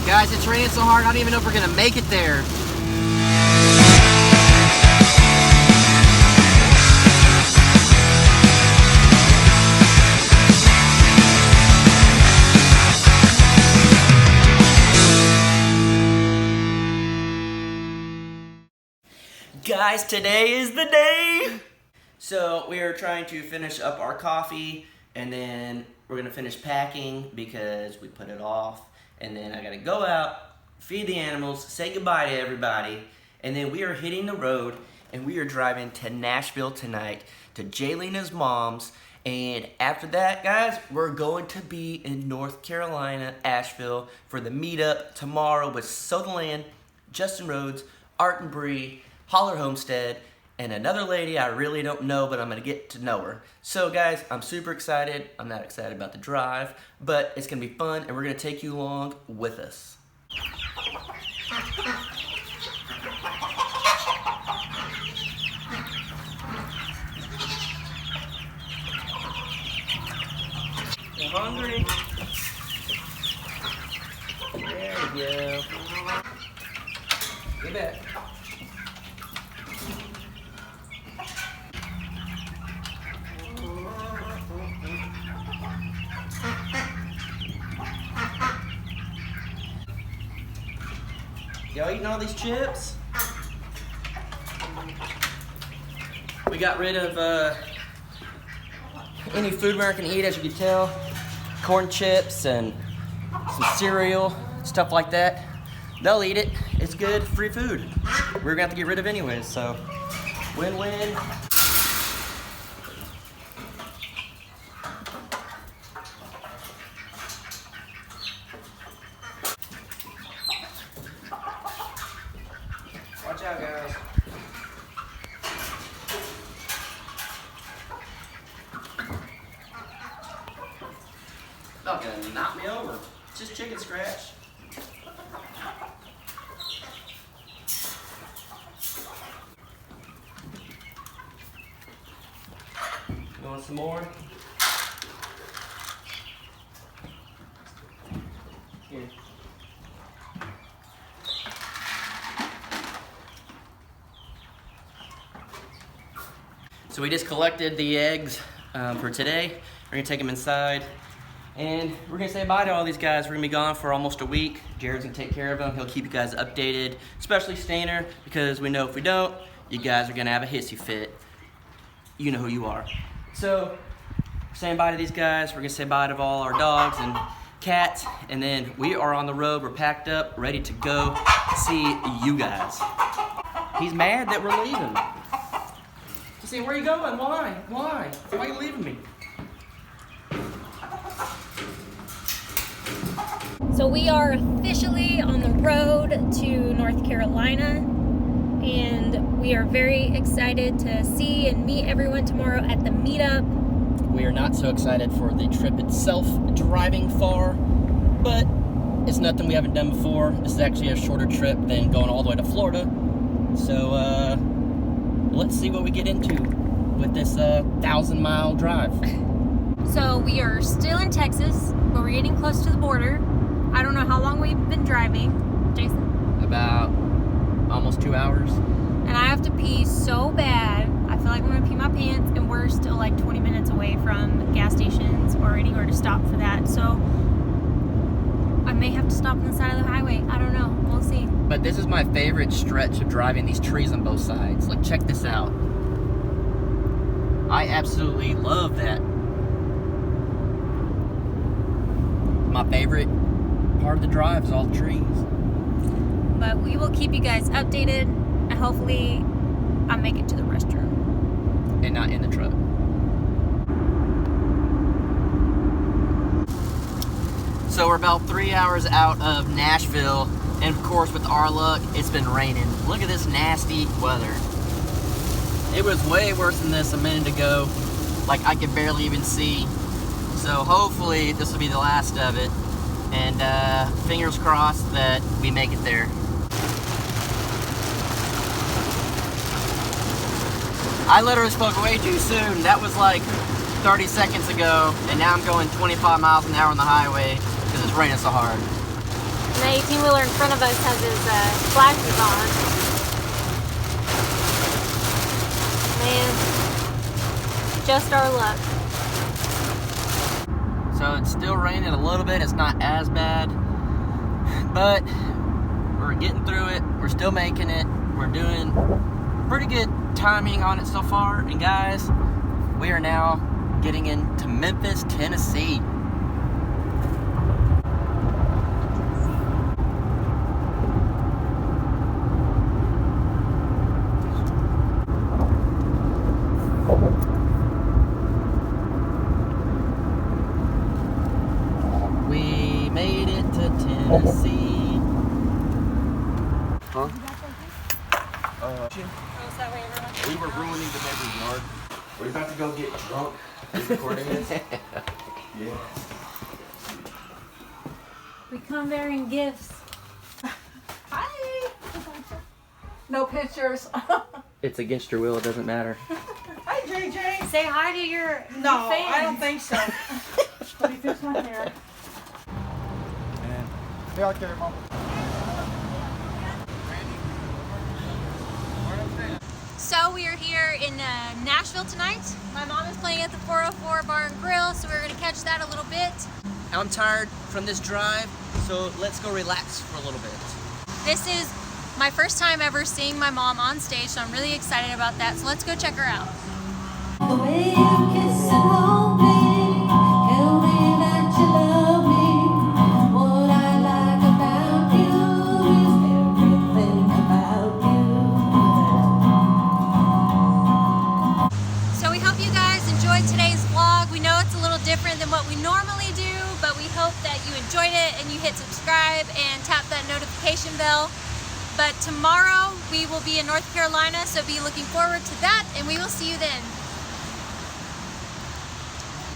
Guys, it's raining so hard, I don't even know if we're gonna make it there. Guys, today is the day! So we are trying to finish up our coffee, and then we're gonna finish packing because we put it off, and then I gotta go out, feed the animals, say goodbye to everybody, and then we are hitting the road, and we are driving to Nashville tonight to Jaylena's mom's, and after that, guys, we're going to be in North Carolina, Asheville, for the meetup tomorrow with Sutherland, Justin Rhodes, Art and Bree, Crocker Homestead, and another lady I really don't know, but I'm gonna get to know her. So guys, I'm super excited. I'm not excited about the drive, but it's gonna be fun, and we're gonna take you along with us. You're hungry? There we go. Get back. Y'all eating all these chips? We got rid of any food we're gonna eat, as you can tell. Corn chips and some cereal, stuff like that. They'll eat it. It's good, free food. We're gonna have to get rid of anyways, so win-win. Watch out, guys. Not gonna knock me over. It's just chicken scratch. You want some more? Here. So we just collected the eggs for today. We're gonna take them inside, and we're gonna say bye to all these guys. We're gonna be gone for almost a week. Jared's gonna take care of them. He'll keep you guys updated, especially Stainer, because we know if we don't, you guys are gonna have a hissy fit. You know who you are. So, we're saying bye to these guys. We're gonna say bye to all our dogs and cats, and then we are on the road. We're packed up, ready to go see you guys. He's mad that we're leaving. See, where are you going? Why? Why? Why are you leaving me? So we are officially on the road to North Carolina, and we are very excited to see and meet everyone tomorrow at the meetup. We are not so excited for the trip itself, driving far, but it's nothing we haven't done before. This is actually a shorter trip than going all the way to Florida. So, let's see what we get into with this 1,000-mile drive. So we are still in Texas, but we're getting close to the border. I don't know how long we've been driving, Jason. About almost 2 hours. And I have to pee so bad. I feel like I'm gonna pee my pants, and we're still like 20 minutes away from gas stations or anywhere to stop for that. So I may have to stop on the side of the highway. I don't know. We'll see. But this is my favorite stretch of driving these trees on both sides. Like, check this out. I absolutely love that. My favorite part of the drive is all the trees. But we will keep you guys updated, and hopefully I make it to the restroom. And not in the truck. So we're about 3 hours out of Nashville, and of course with our luck, it's been raining. Look at this nasty weather. It was way worse than this a minute ago. Like, I could barely even see. So hopefully this will be the last of it. And fingers crossed that we make it there. I literally spoke way too soon. That was like 30 seconds ago, and now I'm going 25 miles an hour on the highway because it's raining so hard. They 18-wheeler in front of us has his flashes on. Man, just our luck. So it's still raining a little bit. It's not as bad, but we're getting through it. We're still making it. We're doing pretty good timing on it so far. And guys, we are now getting into Memphis, Tennessee. We made it to Tennessee. Huh? We were ruining the neighbor's yard. We're about to go get drunk. Are you recording this? Yeah. We come bearing gifts. Hi. No pictures. It's against your will. It doesn't matter. Hi, JJ. Say hi to your No, fans. I don't think so. Let me fix my hair. Stay out there, Mom. So we are here in Nashville tonight. My mom is playing at the 404 Bar and Grill, so we're gonna catch that a little bit. I'm tired from this drive, so let's go relax for a little bit. This is my first time ever seeing my mom on stage, so I'm really excited about that. So let's go check her out. The way you kiss and hold me, tell me that you love me. What I like about you is everything about you. So we hope you guys enjoyed today's vlog. We know it's a little different than what we normally do, but we hope that you enjoyed it and you hit subscribe and tap that notification bell. But tomorrow we will be in North Carolina, so be looking forward to that, and we will see you then.